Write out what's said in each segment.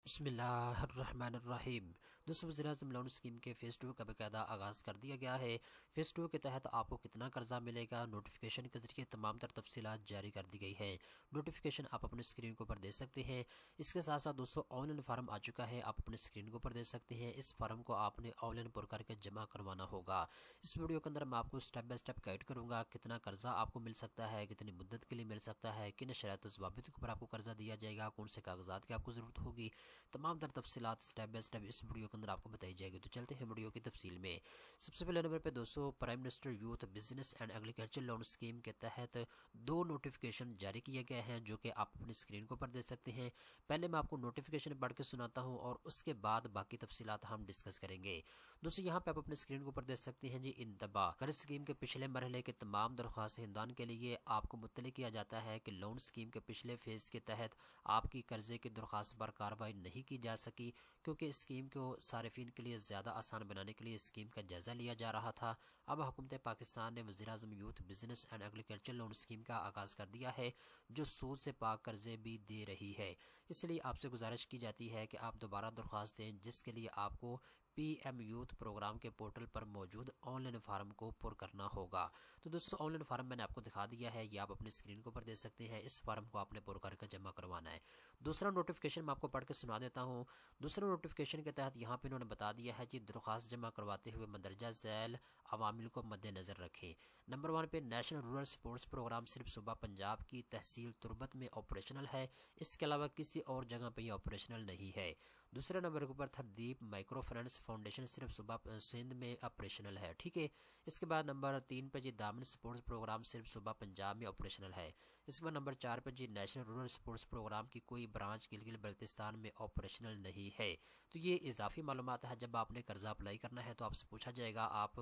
بسم اللہ الرحمن الرحیم۔ دوستوں، وزیر اعظم لون اسکیم کے فیس 2 کا باقاعدہ آغاز کر دیا گیا ہے۔ فیس 2 کے تحت آپ کو کتنا قرضہ ملے گا، نوٹیفیکیشن کے ذریعے تمام تر تفصیلات جاری کر دی گئی ہیں۔ نوٹیفیکیشن آپ اپنے اسکرین کے اوپر دے سکتے ہیں۔ اس کے ساتھ ساتھ دوستوں آن لائن فارم آ چکا ہے، آپ اپنے اسکرین کے اوپر دے سکتے ہیں۔ اس فارم کو آپ نے آن لائن پر کر کے جمع کروانا ہوگا۔ اس ویڈیو کے اندر میں آپ کو اسٹیپ بائی اسٹیپ گائیڈ کروں گا، کتنا قرضہ آپ کو مل سکتا ہے، کتنی مدت کے لیے مل سکتا ہے، کن شرائط و ضوابط کے اوپر آپ کو قرضہ دیا جائے گا، کون سے کاغذات کی آپ کو ضرورت ہوگی، تمام تر تفصیلات اسٹیپ بائی اسٹیپ اس ویڈیو کے اندر آپ کو بتائی جائے گی۔ تو چلتے ہیں ویڈیو کی تفصیل میں۔ سب سے پہلے نمبر پہ دوستوں، prime minister youth business and agriculture loan scheme کے تحت دو نوٹیفیکیشن جاری کیے گئے ہیں، جو کہ آپ اپنی اسکرین کے اوپر دے سکتے ہیں۔ پہلے میں آپ کو نوٹیفیکیشن پڑھ کے سناتا ہوں اور اس کے بعد باقی تفصیلات ہم ڈسکس کریں گے۔ دوستوں، یہاں پہ آپ اپنے اسکرین کے اوپر دے سکتے ہیں انتباہ، قرض اسکیم کے پچھلے مرحلے کے تمام درخواست دہندگان کے لیے آپ کو مطلع کیا جاتا ہے کہ لون اسکیم کے پچھلے فیز کے تحت آپ کی قرضے کی درخواست پر کارروائی نہیں کی جا سکی، کیونکہ اسکیم کو صارفین کے لیے زیادہ آسان بنانے کے لیے اسکیم کا جائزہ لیا جا رہا تھا۔ اب حکومت پاکستان نے وزیر اعظم youth business and agriculture loan scheme کا آغاز کر دیا ہے، جو سود سے پاک قرضے بھی دے رہی ہے۔ اس لیے آپ سے گزارش کی جاتی ہے کہ آپ دوبارہ درخواست دیں، جس کے لیے آپ کو پی ایم یوتھ پروگرام کے پورٹل پر موجود آن لائن فارم کو پر کرنا ہوگا۔ تو دوستوں، آن لائن فارم میں نے آپ کو دکھا دیا ہے، یہ آپ اپنی اسکرین کے اوپر دے سکتے ہیں۔ اس فارم کو آپ نے پر کر کے جمع کروانا ہے۔ دوسرا نوٹیفیکیشن میں آپ کو پڑھ کے سنا دیتا ہوں۔ دوسرا نوٹیفیکیشن کے تحت یہاں پہ انہوں نے بتا دیا ہے کہ درخواست جمع کرواتے ہوئے مندرجہ ذیل عوامل کو مد نظر رکھیں۔ نمبر 1 پہ نیشنل رورل سپورٹس پروگرام صرف صوبہ پنجاب کی تحصیل تربت میں آپریشنل ہے، اس کے علاوہ کسی اور جگہ پہ یہ آپریشنل نہیں ہے۔ دوسرے نمبر کے اوپر تھردیپ مائکرو فنانس فاؤنڈیشن صرف صوبہ سندھ میں آپریشنل ہے، ٹھیک ہے۔ اس کے بعد نمبر 3 پہ دامن سپورٹس پروگرام صرف صوبہ پنجاب میں آپریشنل ہے۔ اس کے بعد نمبر 4 پہ نیشنل رورل سپورٹس پروگرام کی کوئی برانچ گلگت بلتستان میں آپریشنل نہیں ہے۔ تو یہ اضافی معلومات ہے۔ جب آپ نے قرضہ اپلائی کرنا ہے تو آپ سے پوچھا جائے گا آپ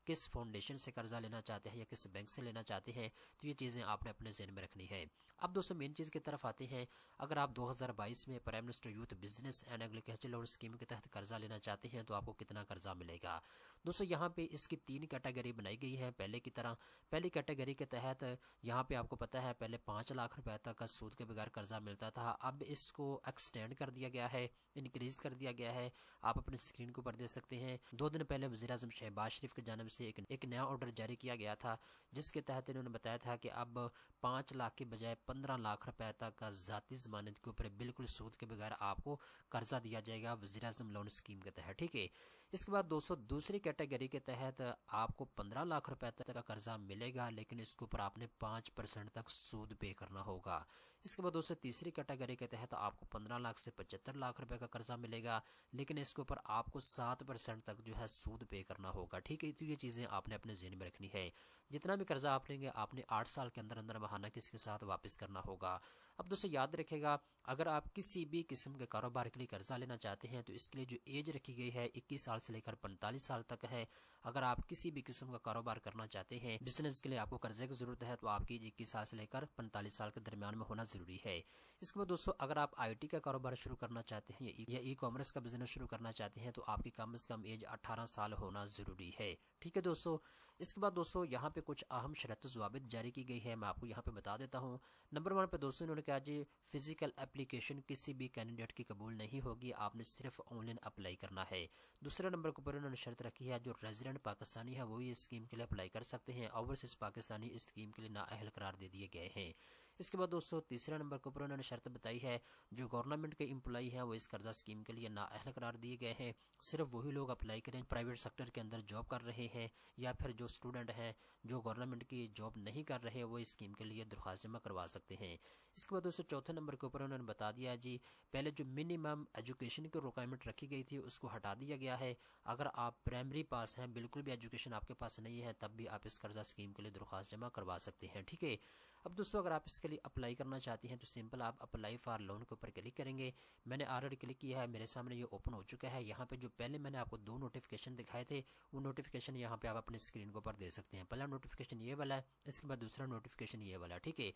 کس فاؤنڈیشن سے قرضہ لینا چاہتے ہیں یا کس بینک سے لینا چاہتے ہیں، تو یہ چیزیں آپ نے اپنے ذہن میں رکھنی ہے۔ اب دوستوں، مین چیز کی طرف آتے ہیں۔ اگر آپ 2022 میں prime minister youth business and agriculture loan scheme کے تحت قرضہ لینا چاہتے ہیں تو آپ کو کتنا قرضہ ملے گا۔ دوستوں، یہاں پہ اس کی 3 کیٹیگری بنائی گئی ہے پہلے کی طرح۔ پہلی کیٹیگری کے تحت یہاں پہ آپ کو پتا ہے پہلے 5 لاکھ روپے تک کا سود کے بغیر قرضہ ملتا تھا، اب اس کو ایکسٹینڈ کر دیا گیا ہے، انکریز کر دیا گیا ہے۔ آپ اپنے اسکرین کے اوپر دے سکتے ہیں۔ 2 دن پہلے وزیر اعظم شہباز شریف کی جانب سے ایک نیا آرڈر جاری کیا گیا تھا، جس کے تحت انہوں نے بتایا تھا کہ اب 5 لاکھ کے بجائے 15 لاکھ روپے تک کا ذاتی ضمانت کے اوپر بالکل سود کے بغیر آپ کو قرضہ دیا جائے گا وزیر اعظم لون اسکیم کے تحت، ٹھیک ہے۔ اس کے بعد دوسری کیٹیگری کے تحت آپ کو 15 لاکھ روپے تک کا قرضہ ملے گا، لیکن اس کے اوپر آپ نے 5% تک سود پے کرنا ہوگا۔ اس کے بعد تیسری کیٹیگری کے تحت آپ کو 15 لاکھ سے 75 لاکھ روپے کا قرضہ ملے گا، لیکن اس کے اوپر آپ کو 7% تک جو ہے سود پے کرنا ہوگا، ٹھیک ہے۔ تو یہ چیزیں آپ نے اپنے ذہن میں رکھنی ہے۔ جتنا بھی قرضہ آپ لیں گے آپ نے 8 سال کے اندر اندر ماہانہ کس کے ساتھ واپس کرنا ہوگا۔ اب دوستوں، یاد رکھے گا، اگر آپ کسی بھی قسم کے کاروبار کے لیے قرضہ لینا چاہتے ہیں تو اس کے لیے جو ایج رکھی گئی ہے 21 سال سے لے کر 45 سال تک ہے۔ اگر آپ کسی بھی قسم کا کاروبار کرنا چاہتے ہیں، بزنس کے لیے آپ کو قرضے کی ضرورت ہے، تو آپ کی 21 سال سے لے کر 45 سال کے درمیان میں ہونا ضروری ہے۔ اس کے بعد دوستوں، اگر آپ آئی ٹی کا کاروبار شروع کرنا چاہتے ہیں یا ای کامرس کا بزنس شروع کرنا چاہتے ہیں تو آپ کی کم از کم ایج 18 سال ہونا ضروری ہے، ٹھیک ہے دوستوں۔ اس کے بعد دوستوں، یہاں پہ کچھ اہم شرط و ضوابط جاری کی گئی ہے، میں آپ کو یہاں پہ بتا دیتا ہوں۔ نمبر 1 پہ دوستوں انہوں نے کہا فزیکل اپلیکیشن کسی بھی کینڈیڈیٹ کی قبول نہیں ہوگی، آپ نے صرف آن لائن اپلائی کرنا ہے۔ دوسرے نمبر کے اوپر انہوں نے شرط رکھی ہے جو ریزیڈنٹ پاکستانی ہے وہی اس اسکیم کے لیے اپلائی کر سکتے ہیں، اوورسیز پاکستانی اس اسکیم کے لیے نااہل قرار دے دیے گئے ہیں۔ اس کے بعد دوستوں، تیسرے نمبر کے اوپر انہوں نے شرط بتائی ہے جو گورنمنٹ کے امپلائی ہیں وہ اس قرضہ اسکیم کے لیے نااہل قرار دیے گئے ہیں، صرف وہی لوگ اپلائی کریں پرائیویٹ سیکٹر کے اندر جاب کر رہے ہیں یا پھر جو اسٹوڈنٹ ہیں جو گورنمنٹ کی جاب نہیں کر رہے وہ اس اسکیم کے لیے درخواست جمع کروا سکتے ہیں۔ اس کے بعد دوستوں، چوتھے نمبر کے اوپر انہوں نے بتا دیا پہلے جو منیمم ایجوکیشن کی ریکوائرمنٹ رکھی گئی تھی اس کو ہٹا دیا گیا ہے۔ اگر آپ پرائمری پاس ہیں، بالکل بھی ایجوکیشن آپ کے پاس نہیں ہے، تب بھی آپ اس قرضہ اسکیم کے لیے درخواست جمع کروا سکتے ہیں، ٹھیک ہے۔ اب دوستوں، اگر آپ اس کے لیے اپلائی کرنا چاہتے ہیں تو سمپل آپ اپلائی فار لون کے اوپر کلک کریں گے۔ میں نے آلریڈی کلک کیا ہے، میرے سامنے یہ اوپن ہو چکا ہے۔ یہاں پہ جو پہلے میں نے آپ کو 2 نوٹیفیکیشن دکھائے تھے وہ نوٹیفیکیشن یہاں پہ آپ اپنے اسکرین کے اوپر دے سکتے ہیں۔ پہلا نوٹیفیکیشن یہ والا ہے، اس کے بعد دوسرا نوٹیفیکیشن یہ والا ہے، ٹھیک ہے۔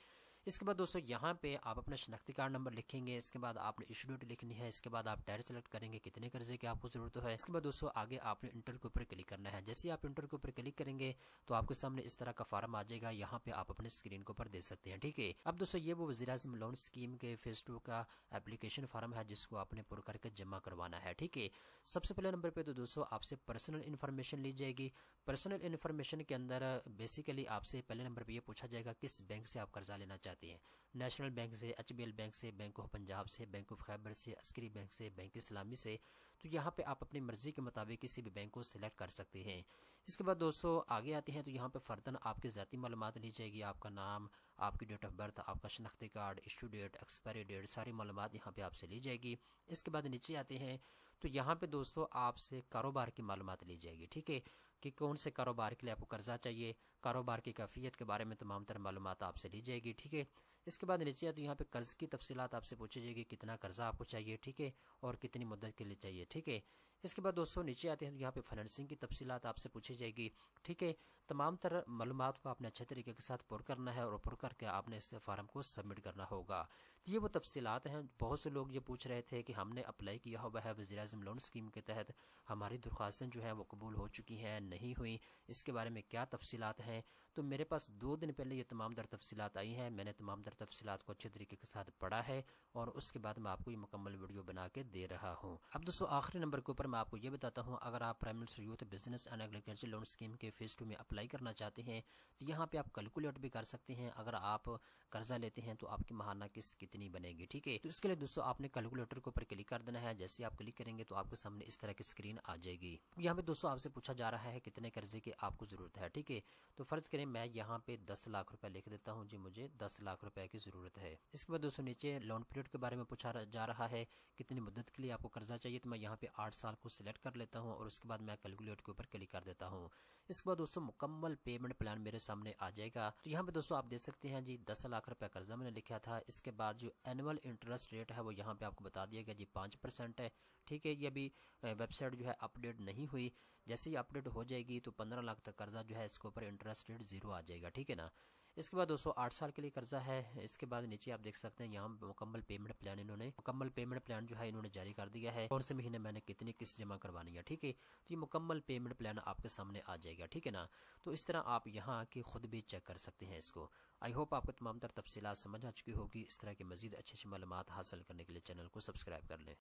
اس کے بعد دوستوں یہاں پہ آپ اپنا شناختی کارڈ نمبر لکھیں گے، اس کے بعد آپ نے ایشو ڈیٹ لکھنی ہے، اس کے بعد آپ ٹائر سلیکٹ کریں گے کتنے قرضے کی آپ کو ضرورت ہے۔ اس کے بعد دوستوں آگے آپ نے انٹر کے اوپر کلک کرنا ہے۔ جیسے آپ انٹر کے اوپر کلک کریں گے تو آپ کے سامنے اس طرح کا فارم آ جائے گا، یہاں پہ آپ اپنے اسکرین کے اوپر دے سکتے ہیں، ٹھیک ہے۔ اب دوستوں یہ وہ وزیر اعظم لون اسکیم کے فیز 2 کا اپلیکیشن فارم ہے جس کو آپ نے پر کر کے جمع کروانا ہے، ٹھیک ہے۔ سب سے پہلے نمبر پہ تو دوستوں آپ سے پرسنل انفارمیشن لی جائے گی۔ پرسنل انفارمیشن کے اندر بیسیکلی آپ سے پہلے نمبر پہ یہ پوچھا جائے گا کس بینک سے آپ قرضہ لینا چاہتے ہیں، نیشنل بینک سے، HBL بینک سے، بینک آف پنجاب سے، بینک آف خیبر سے، عسکری بینک سے، بینک اسلامی سے۔ تو یہاں پہ آپ اپنی مرضی کے مطابق کسی بھی بینک کو سلیکٹ کر سکتے ہیں۔ اس کے بعد دوستوں آگے آتے ہیں تو یہاں پہ فرداً آپ کی ذاتی معلومات لی جائے گی، آپ کا نام، آپ کی ڈیٹ آف برتھ، آپ کا شناختی card, issue date, expiry date, ساری معلومات یہاں پہ آپ سے لی جائے گی۔ اس کے بعد نیچے آتے ہیں تو یہاں پہ دوستوں آپ سے کاروبار کی معلومات لی جائے گی، ٹھیک ہے، کہ کون سے کاروبار کے لیے آپ کو قرضہ چاہیے، کاروبار کی کیفیت کے بارے میں تمام تر معلومات آپ سے لی جائے گی، ٹھیک ہے۔ اس کے بعد نیچے آتے یہاں پہ قرض کی تفصیلات آپ سے پوچھی جائے گی، کتنا قرضہ آپ کو چاہیے، ٹھیک ہے، اور کتنی مدت کے لیے چاہیے، ٹھیک ہے۔ اس کے بعد دوستوں نیچے آتے ہیں تو یہاں پہ فائنینسنگ کی تفصیلات آپ سے پوچھی جائے گی، ٹھیک ہے۔ تمام تر معلومات کو آپ نے اچھے طریقے کے ساتھ پر کرنا ہے اور پر کر کے آپ نے اس فارم کو سبمٹ کرنا ہوگا۔ یہ وہ تفصیلات ہیں۔ بہت سے لوگ یہ پوچھ رہے تھے کہ ہم نے اپلائی کیا ہوا ہے وزیر اعظم لون اسکیم کے تحت، ہماری درخواستیں جو ہیں وہ قبول ہو چکی ہیں نہیں ہوئی، اس کے بارے میں کیا تفصیلات ہیں۔ تو میرے پاس 2 دن پہلے یہ تمام در تفصیلات آئی ہیں، میں نے تمام در تفصیلات کو اچھے طریقے کے ساتھ پڑھا ہے اور اس کے بعد میں آپ کو یہ مکمل ویڈیو بنا کے دے رہا ہوں۔ اب دوستوں آخری نمبر کے اوپر میں آپ کو یہ بتاتا ہوں، اگر آپ prime minister youth business and agriculture loan scheme کے فیز 2 میں اپلائی کرنا چاہتے ہیں تو یہاں پہ آپ کیلکولیٹ بھی کر سکتے ہیں، اگر آپ قرضہ لیتے ہیں تو آپ کی ماہانہ قسط کتنی بنے گی، ٹھیک ہے۔ تو اس کے لیے دوستوں آپ نے کیلکولیٹر کے اوپر کلک کر دینا ہے۔ جیسے آپ کلک کریں گے تو آپ کے سامنے اس طرح کی اسکرین آ جائے گی۔ یہاں پہ دوستوں آپ سے پوچھا جا رہا ہے کتنے قرضے کی آپ کو ضرورت ہے، ٹھیک ہے۔ تو فرض کریں میں یہاں پہ 10 لاکھ روپے لکھ دیتا ہوں، جی مجھے 10 لاکھ روپے کی ضرورت ہے۔ اس کے بعد دوستوں نیچے لون پیریڈ کے بارے میں پوچھا جا رہا ہے کتنی مدت کے لیے آپ کو قرضہ چاہیے، تو میں یہاں پہ 8 سال کو سلیکٹ کر لیتا ہوں اور اس کے بعد میں کیلکولیٹ کے اوپر کلک کر دیتا ہوں۔ اس کے بعد دوستوں مکمل پیمنٹ پلان میرے سامنے آ جائے گا۔ تو یہاں پہ دوستوں آپ دیکھ سکتے ہیں جی 10 لاکھ روپے قرضہ میں نے لکھا تھا، اس کے بعد جو اینول انٹرسٹ ریٹ ہے وہ یہاں پہ آپ کو بتا دیا گیا جی 5% ہے، ٹھیک ہے۔ یہ ابھی ویب سائٹ جو ہے اپڈیٹ نہیں ہوئی، جیسے ہی اپڈیٹ ہو جائے گی تو 15 لاکھ تک قرضہ جو ہے اس کے اوپر انٹرسٹ ریٹ 0 آ جائے گا، ٹھیک ہے نا۔ اس کے بعد دوستوں 8 سال کے لیے قرضہ ہے۔ اس کے بعد نیچے آپ دیکھ سکتے ہیں یہاں مکمل پیمنٹ پلان جو ہے انہوں نے جاری کر دیا ہے، کون سے مہینے میں نے کتنی قسط جمع کروانی ہے، ٹھیک ہے۔ تو یہ مکمل پیمنٹ پلان آپ کے سامنے آ جائے گا، ٹھیک ہے نا۔ تو اس طرح آپ یہاں کی خود بھی چیک کر سکتے ہیں اس کو۔ آئی ہوپ آپ کو تمام تر تفصیلات سمجھ آ چکی ہوگی۔ اس طرح کی مزید اچھی معلومات حاصل کرنے کے لیے چینل کو سبسکرائب کر لیں۔